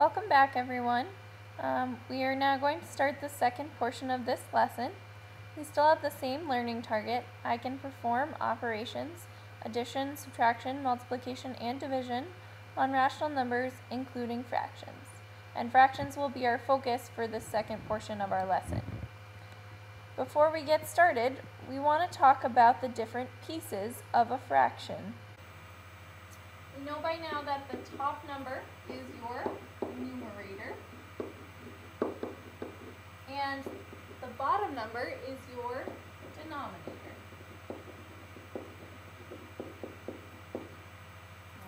Welcome back, everyone. We are now going to start the second portion of this lesson. We still have the same learning target. I can perform operations, addition, subtraction, multiplication, and division on rational numbers, including fractions. And fractions will be our focus for this second portion of our lesson. Before we get started, we want to talk about the different pieces of a fraction. We know by now that the top number is your numerator, and the bottom number is your denominator.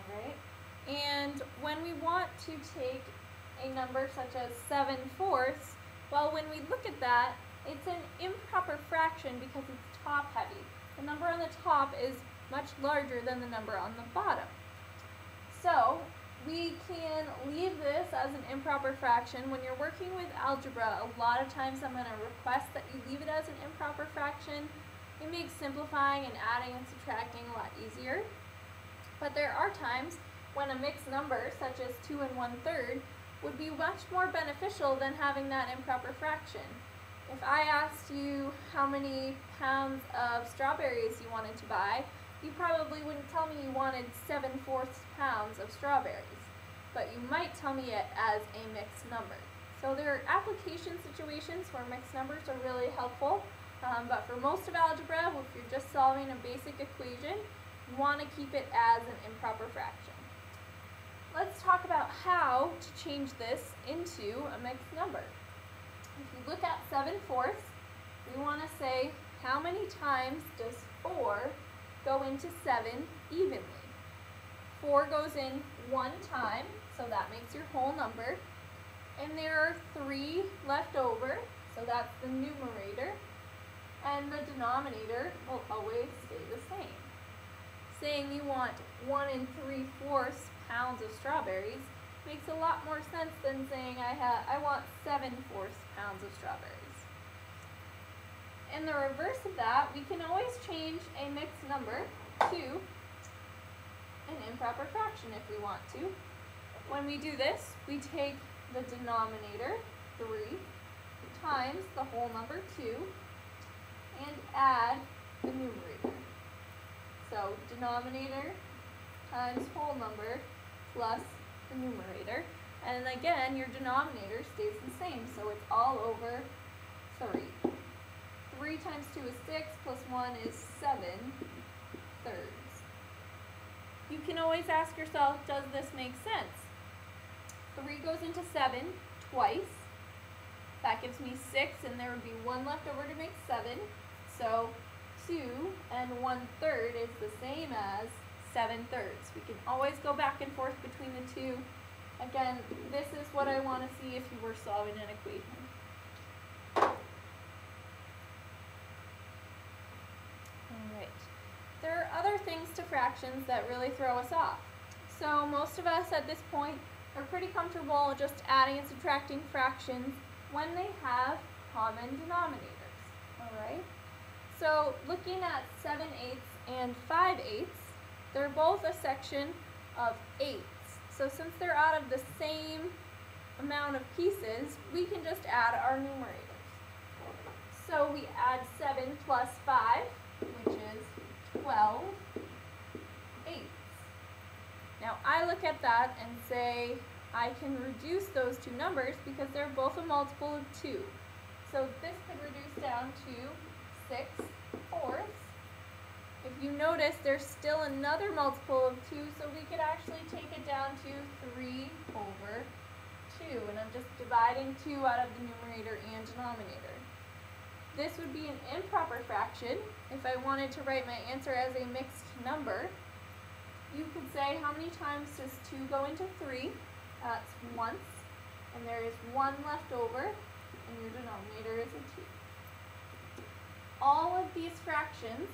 Alright, and when we want to take a number such as 7/4, well, when we look at that, it's an improper fraction because it's top heavy. The number on the top is much larger than the number on the bottom. So we can leave this as an improper fraction. When you're working with algebra, a lot of times I'm going to request that you leave it as an improper fraction. It makes simplifying and adding and subtracting a lot easier. But there are times when a mixed number, such as 2 1/3, would be much more beneficial than having that improper fraction. If I asked you how many pounds of strawberries you wanted to buy, you probably wouldn't tell me you wanted 7/4 pounds of strawberries, but you might tell me it as a mixed number. So there are application situations where mixed numbers are really helpful, but for most of algebra, if you're just solving a basic equation, you want to keep it as an improper fraction. Let's talk about how to change this into a mixed number. If you look at 7/4, we want to say how many times does 4 go into 7 evenly. 4 goes in 1 time, so that makes your whole number. And there are 3 left over, so that's the numerator. And the denominator will always stay the same. Saying you want 1 3/4 pounds of strawberries makes a lot more sense than saying I want 7/4 pounds of strawberries. In the reverse of that, we can always change a mixed number to an improper fraction if we want to. When we do this, we take the denominator, 3, times the whole number, 2, and add the numerator. So denominator times whole number plus the numerator. And again, your denominator stays the same, so it's all over 3. 3 times 2 is 6, plus 1 is 7/3. You can always ask yourself, does this make sense? 3 goes into 7 twice. That gives me 6, and there would be 1 left over to make 7. So 2 and 1/3 is the same as 7/3. We can always go back and forth between the two. Again, this is what I want to see if you were solving an equation. There are other things to fractions that really throw us off. So most of us at this point are pretty comfortable just adding and subtracting fractions when they have common denominators. Alright? So looking at 7/8 and 5/8, they're both a section of 8s. So since they're out of the same amount of pieces, we can just add our numerators. So we add 7 plus 5, which is 12/8. Now I look at that and say I can reduce those two numbers because they're both a multiple of 2. So this could reduce down to 6/4. If you notice, there's still another multiple of 2, so we could actually take it down to 3/2. And I'm just dividing 2 out of the numerator and denominator. This would be an improper fraction. If I wanted to write my answer as a mixed number, you could say how many times does 2 go into 3? That's once, and there is 1 left over, and your denominator is a 2. All of these fractions,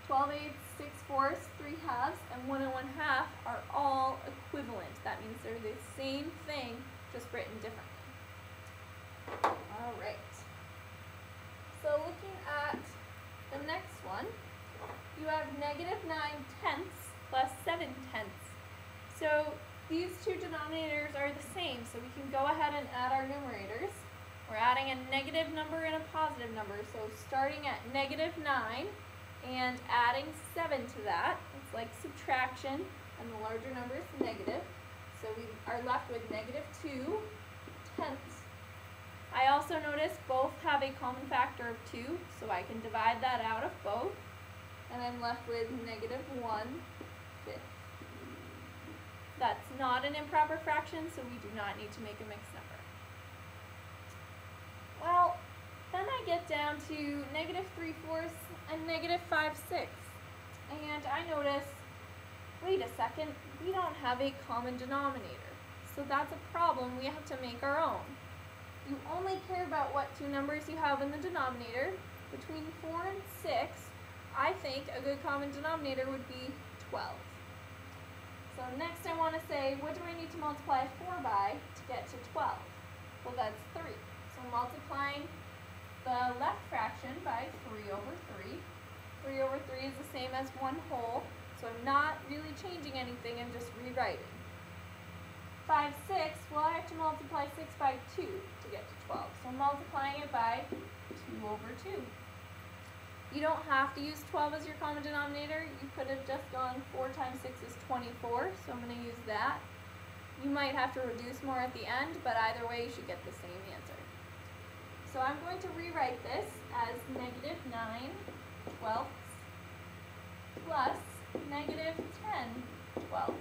12/8, 6/4, 3/2, and 1 1/2, are all equivalent. That means they're the same thing, just written differently. Alright. So looking at the next one, you have -9/10 plus 7/10. So these two denominators are the same, so we can add our numerators. We're adding a negative number and a positive number, so starting at negative 9 and adding 7 to that. It's like subtraction, and the larger number is negative. So we are left with negative 2 tenths. I also notice both have a common factor of 2, so I can divide that out of both, and I'm left with negative 1/5. That's not an improper fraction, so we do not need to make a mixed number. Well, then I get down to negative 3/4 and negative 5/6, and I notice, wait a second, we don't have a common denominator, so that's a problem. We have to make our own. You only care about what two numbers you have in the denominator. Between 4 and 6, I think a good common denominator would be 12. So next I want to say, what do I need to multiply 4 by to get to 12? Well, that's 3. So multiplying the left fraction by 3/3. 3/3 is the same as 1 whole, so I'm not really changing anything, I'm just rewriting. 5/6, well, I have to multiply 6 by 2 to get to 12. So I'm multiplying it by 2/2. You don't have to use 12 as your common denominator. You could have just gone 4 times 6 is 24, so I'm going to use that. You might have to reduce more at the end, but either way you should get the same answer. So I'm going to rewrite this as negative 9/12 plus negative 10/12.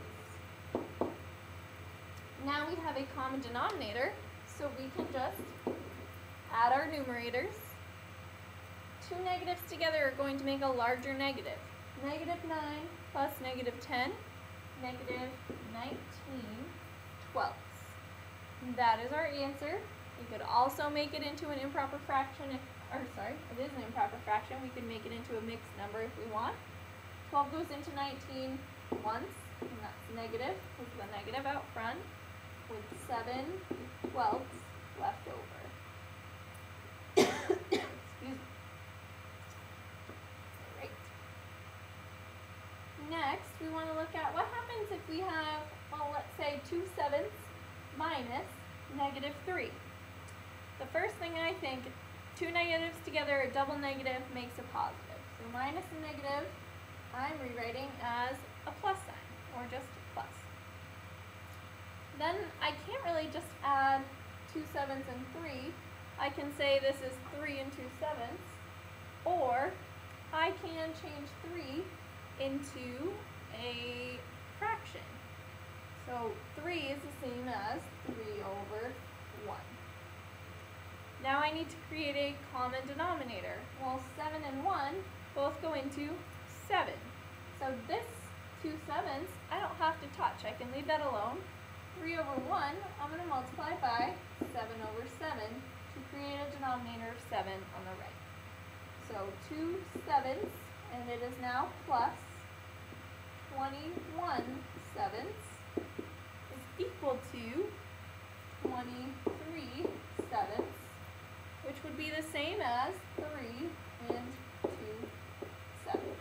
Now we have a common denominator, so we can just add our numerators. Two negatives together are going to make a larger negative. Negative 9 plus negative 10, negative 19/12. That is our answer. We could also make it into an improper fraction, it is an improper fraction. We could make it into a mixed number if we want. 12 goes into 19 once, and that's negative, with the negative out front, with 7/12 left over. Excuse me. Right. Next, we want to look at what happens if we have, well, let's say 2/7 minus negative 3. The first thing I think, two negatives together, a double negative makes a positive. So minus and negative, I'm rewriting as a plus sign, or just plus. Then I can't really just add 2/7 and 3. I can say this is 3 and 2/7, or I can change 3 into a fraction. So 3 is the same as 3/1. Now I need to create a common denominator. Well, 7 and 1 both go into 7. So this 2/7 I don't have to touch. I can leave that alone. 3/1, I'm going to multiply by 7/7 to create a denominator of 7 on the right. So 2/7, and it is now plus 21/7 is equal to 23/7, which would be the same as 3 and 2/7.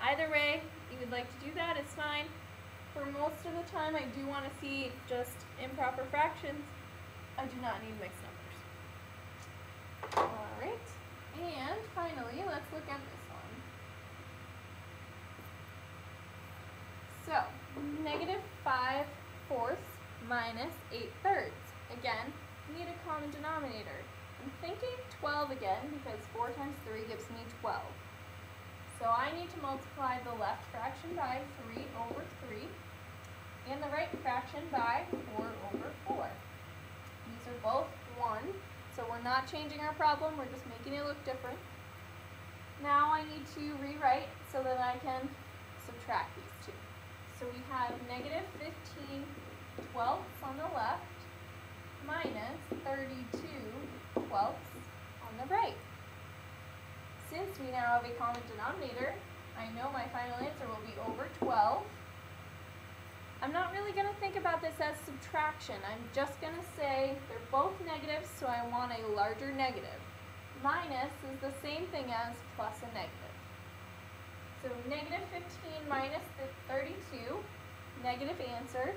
Either way you would like to do that, it's fine. For most of the time, I do want to see just improper fractions. I do not need mixed numbers. Alright, and finally, let's look at this one. So, negative 5/4 minus 8/3. Again, we need a common denominator. I'm thinking 12 again, because 4 times 3 gives me 12. So I need to multiply the left fraction by 3/3 and the right fraction by 4/4. These are both 1, so we're not changing our problem, we're just making it look different. Now I need to rewrite so that I can subtract these two. So we have negative 15/12 on the left minus 32/12 on the right. Since we now have a common denominator, I know my final answer will be over 12. I'm not really going to think about this as subtraction. I'm just going to say they're both negatives, so I want a larger negative. Minus is the same thing as plus a negative. So negative 15 minus 32, negative answer.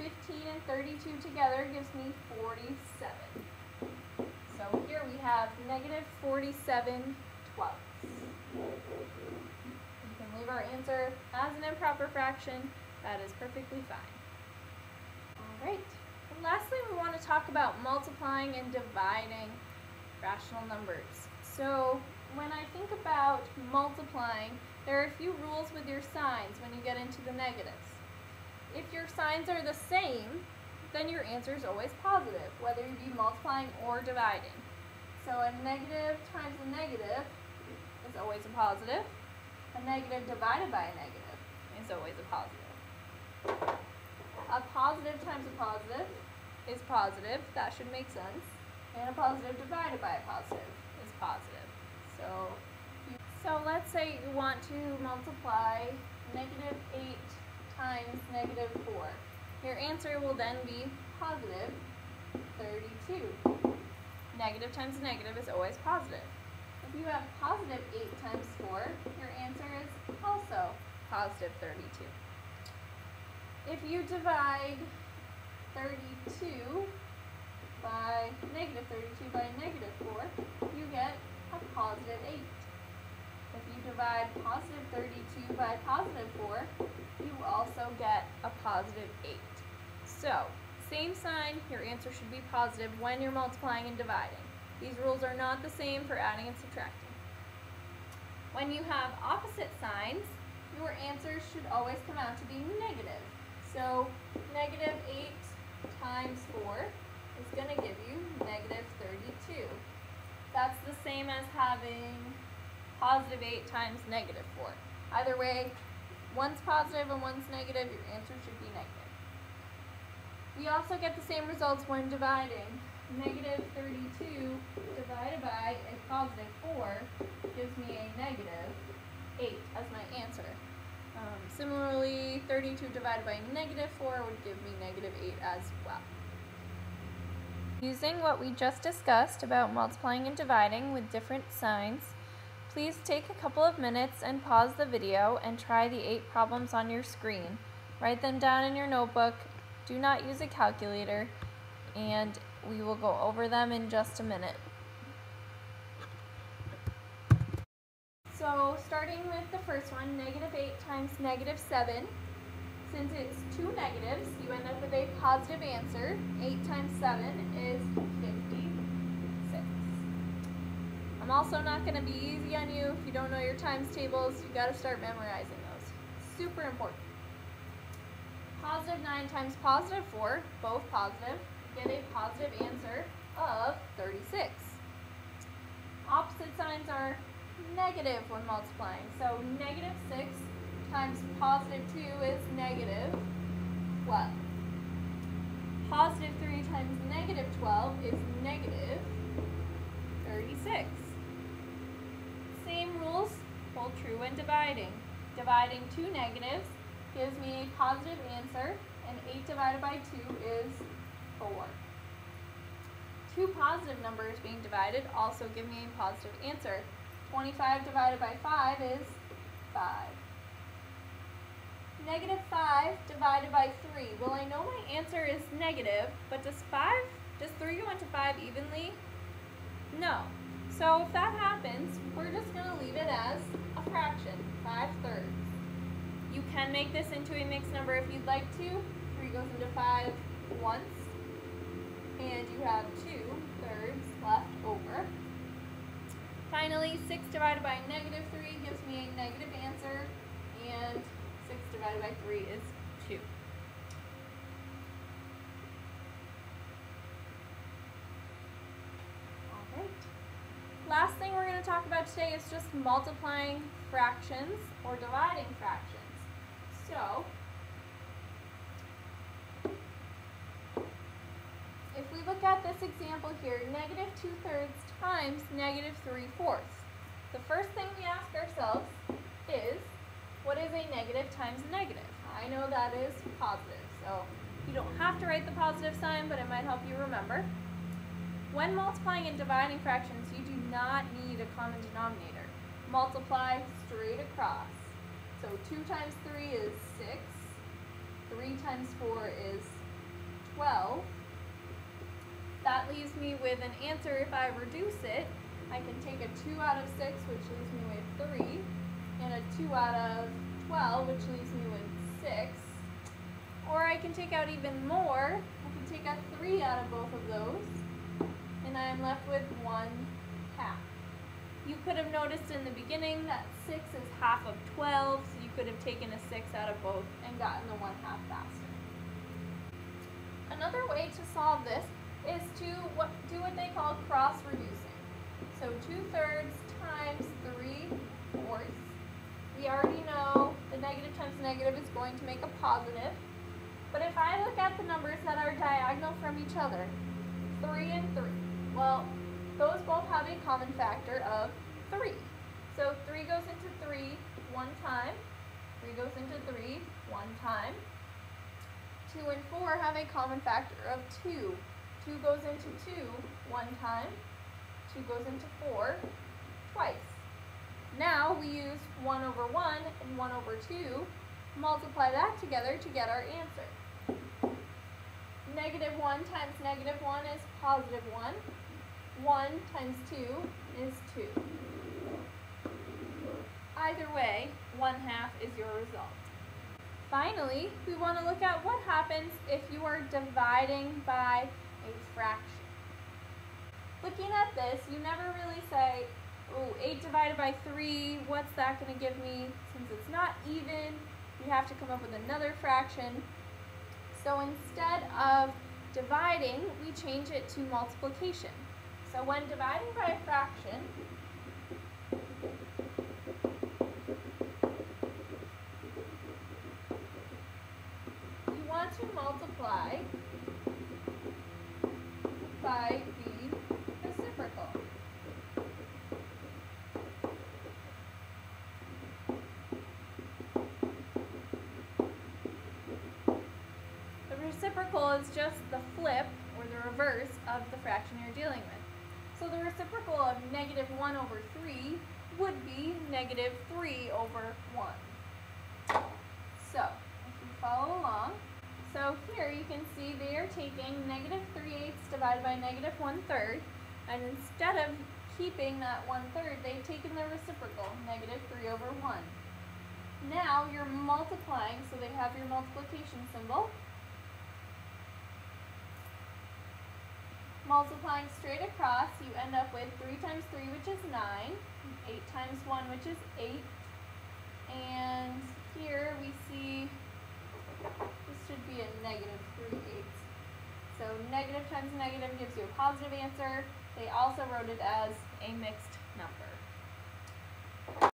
15 and 32 together gives me 47. So here we have negative 47 twelfths. You can leave our answer as an improper fraction. That is perfectly fine. All right. And lastly, we want to talk about multiplying and dividing rational numbers. So when I think about multiplying, there are a few rules with your signs when you get into the negatives. If your signs are the same, then your answer is always positive, whether you be multiplying or dividing. So a negative times a negative is always a positive. A negative divided by a negative is always a positive. A positive times a positive is positive. That should make sense. And a positive divided by a positive is positive. So let's say you want to multiply negative 8 times negative 4. Your answer will then be positive 32. Negative times a negative is always positive. If you have positive 8 times 4, your answer is also positive 32. If you divide 32 by negative 32 by negative 4, you get a positive 8. If you divide positive 32 by positive 4, you also get a positive 8. So, same sign, your answer should be positive when you're multiplying and dividing. These rules are not the same for adding and subtracting. When you have opposite signs, your answers should always come out to be negative. So, negative 8 times 4 is going to give you negative 32. That's the same as having positive 8 times negative 4. Either way, one's positive and one's negative, your answer should be negative. We also get the same results when dividing. Negative 32 divided by a positive 4 gives me a negative 8 as my answer. Similarly, 32 divided by negative 4 would give me negative 8 as well. Using what we just discussed about multiplying and dividing with different signs, please take a couple of minutes and pause the video and try the 8 problems on your screen. Write them down in your notebook. Do not use a calculator, and we will go over them in just a minute. So starting with the first one, negative 8 times negative 7. Since it's two negatives, you end up with a positive answer. 8 times 7 is 56. I'm also not going to be easy on you. If you don't know your times tables, you got to start memorizing those. Super important. Positive 9 times positive 4, both positive, get a positive answer of 36. Opposite signs are negative when multiplying. So negative 6 times positive 2 is negative 12. Positive 3 times negative 12 is negative 36. Same rules hold true when dividing. Dividing two negatives gives me a positive answer, and 8 divided by 2 is 4. Two positive numbers being divided also give me a positive answer. 25 divided by 5 is 5. Negative 5 divided by 3. Well, I know my answer is negative, but does 3 go into 5 evenly? No. So if that happens, we're just going to leave it as a fraction, 5/3. You can make this into a mixed number if you'd like to. 3 goes into 5 once, and you have 2/3 left over. Finally, 6 divided by negative 3 gives me a negative answer, and 6 divided by 3 is 2. Alright. Last thing we're going to talk about today is just multiplying fractions or dividing fractions. So, if we look at this example here, negative 2/3 times negative 3/4. The first thing we ask ourselves is, what is a negative times a negative? I know that is positive, so you don't have to write the positive sign, but it might help you remember. When multiplying and dividing fractions, you do not need a common denominator. Multiply straight across. So 2 times 3 is 6, 3 times 4 is that leaves me with an answer. If I reduce it, I can take a 2 out of 6, which leaves me with 3, and a 2 out of 12, which leaves me with 6. Or I can take out even more. I can take out 3 out of both of those, and I'm left with 1/2. You could have noticed in the beginning that 6 is half of 12, so you could have taken a 6 out of both and gotten the 1/2 faster. Another way to solve this is to do what they call cross-reducing. So 2/3 times 3/4. We already know the negative times negative is going to make a positive. But if I look at the numbers that are diagonal from each other, 3 and 3, well, those both have a common factor of 3. So 3 goes into 3 one time, 3 goes into 3 one time. 2 and 4 have a common factor of 2. 2 goes into 2 one time, 2 goes into 4 twice. Now we use 1 over 1 and 1 over 2, multiply that together to get our answer. -1 times -1 is +1. 1 times 2 is 2. Either way, 1/2 is your result. Finally, we want to look at what happens if you are dividing by a fraction. Looking at this, you never really say, oh, 8 divided by 3, what's that going to give me? Since it's not even, you have to come up with another fraction. So instead of dividing, we change it to multiplication. So when dividing by a fraction, you want to multiply by the reciprocal. The reciprocal is just the flip, or the reverse, of the fraction you're dealing with. So the reciprocal of -1 over 3 would be -3 over 1. So, if you follow along, so here you can see they are taking -3/8 divided by -1/3, and instead of keeping that 1/3, they've taken the reciprocal, -3 over 1. Now you're multiplying, so they have your multiplication symbol. Multiplying straight across, you end up with 3 times 3, which is 9, 8 times 1, which is 8, and here we see this should be a -3/8. So negative times negative gives you a positive answer. They also wrote it as a mixed